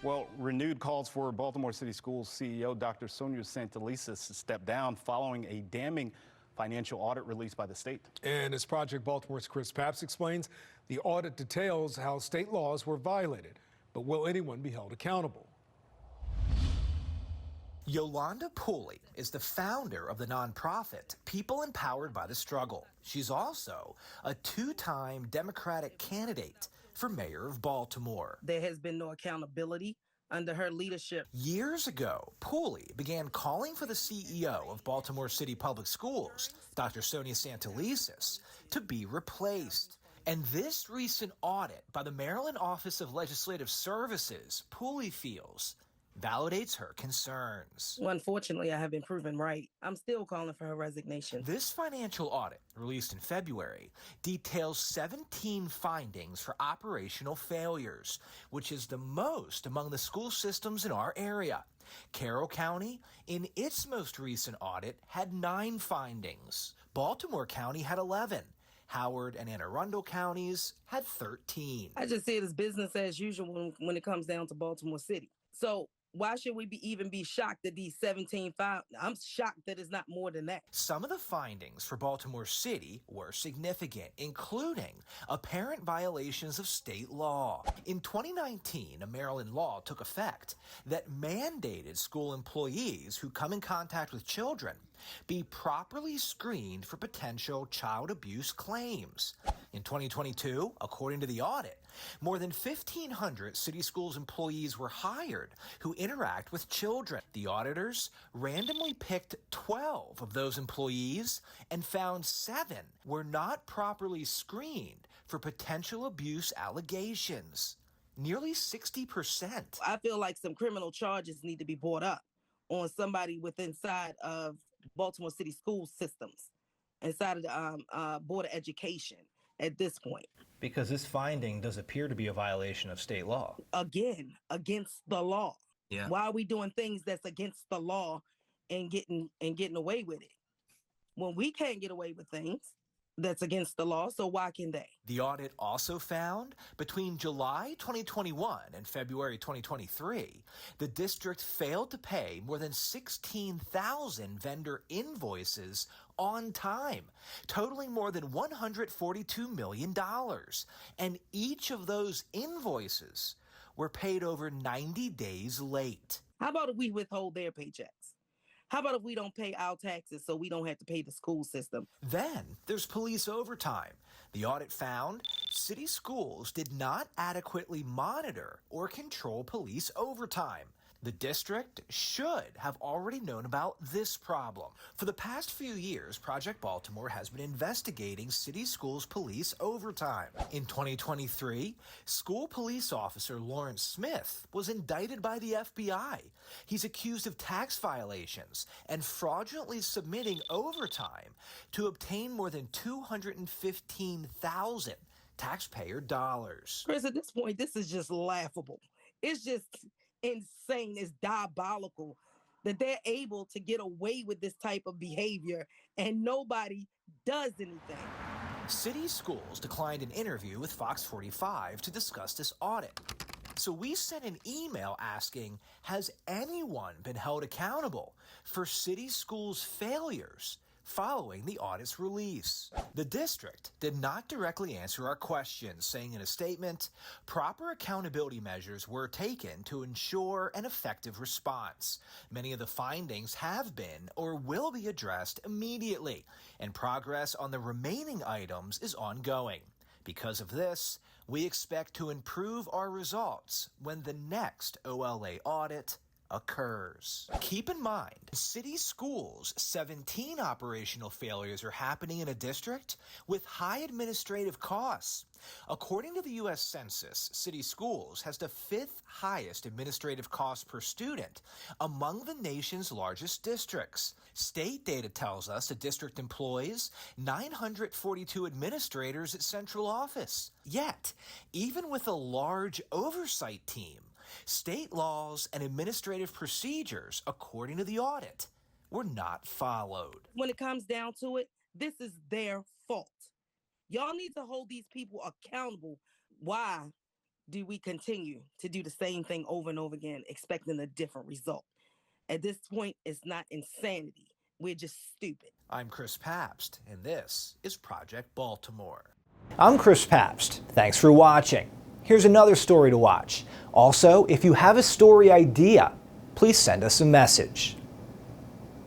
Well, renewed calls for Baltimore City Schools CEO Dr. Sonia Santelises to step down following a damning financial audit released by the state. And as Project Baltimore's Chris Papps explains, the audit details how state laws were violated. But will anyone be held accountable? Yolanda Pooley is the founder of the nonprofit People Empowered by the Struggle. She's also a two-time Democratic candidate for mayor of Baltimore. There has been no accountability under her leadership. Years ago, Pooley began calling for the CEO of Baltimore City Public Schools, Dr. Sonia Santelises, to be replaced. And this recent audit by the Maryland Office of Legislative Services, Pooley feels, validates her concerns. Well, unfortunately, I have been proven right. I'm still calling for her resignation. This financial audit, released in February, details 17 findings for operational failures, which is the most among the school systems in our area. Carroll County, in its most recent audit, had 9 findings. Baltimore County had 11. Howard and Anne Arundel counties had 13. I just see it as business as usual when it comes down to Baltimore City. So why should we even be shocked at these 17 files? I'm shocked that it's not more than that. Some of the findings for Baltimore City were significant, including apparent violations of state law. In 2019, a Maryland law took effect that mandated school employees who come in contact with children be properly screened for potential child abuse claims. In 2022, according to the audit, more than 1,500 city schools employees were hired who interact with children. The auditors randomly picked 12 of those employees and found 7 were not properly screened for potential abuse allegations. Nearly 60%. I feel like some criminal charges need to be brought up on somebody inside of Baltimore City school systems, inside of the Board of Education at this point. Because this finding does appear to be a violation of state law. Again, against the law. Yeah. Why are we doing things that's against the law and getting away with it? When we can't get away with things that's against the law, so why can they? The audit also found between July 2021 and February 2023, the district failed to pay more than 16,000 vendor invoices on time, totaling more than $142 million. And each of those invoices were paid over 90 days late. How about if we withhold their paychecks? How about if we don't pay our taxes so we don't have to pay the school system? Then there's police overtime. The audit found city schools did not adequately monitor or control police overtime. The district should have already known about this problem. For the past few years, Project Baltimore has been investigating city schools police overtime. In 2023, school police officer Lawrence Smith was indicted by the FBI. He's accused of tax violations and fraudulently submitting overtime to obtain more than $215,000 taxpayer dollars. Chris, at this point, this is just laughable. It's just insane. It's diabolical that they're able to get away with this type of behavior and nobody does anything. City schools declined an interview with Fox 45 to discuss this audit. So we sent an email asking, has anyone been held accountable for city schools' failures following the audit's release? The district did not directly answer our questions, saying in a statement, proper accountability measures were taken to ensure an effective response. Many of the findings have been or will be addressed immediately, and progress on the remaining items is ongoing. Because of this, we expect to improve our results when the next OLA audit occurs. Keep in mind, city schools' 17 operational failures are happening in a district with high administrative costs. According to the U.S. Census, city schools has the 5th highest administrative cost per student among the nation's largest districts. State data tells us the district employs 942 administrators at central office. Yet, even with a large oversight team, state laws and administrative procedures, according to the audit, were not followed. When it comes down to it, this is their fault. Y'all need to hold these people accountable. Why? do we continue to do the same thing over and over again, expecting a different result? At this point, it's not insanity. We're just stupid. I'm Chris Pabst, and this is Project Baltimore. I'm Chris Pabst. Thanks for watching. Here's another story to watch. Also, if you have a story idea, please send us a message.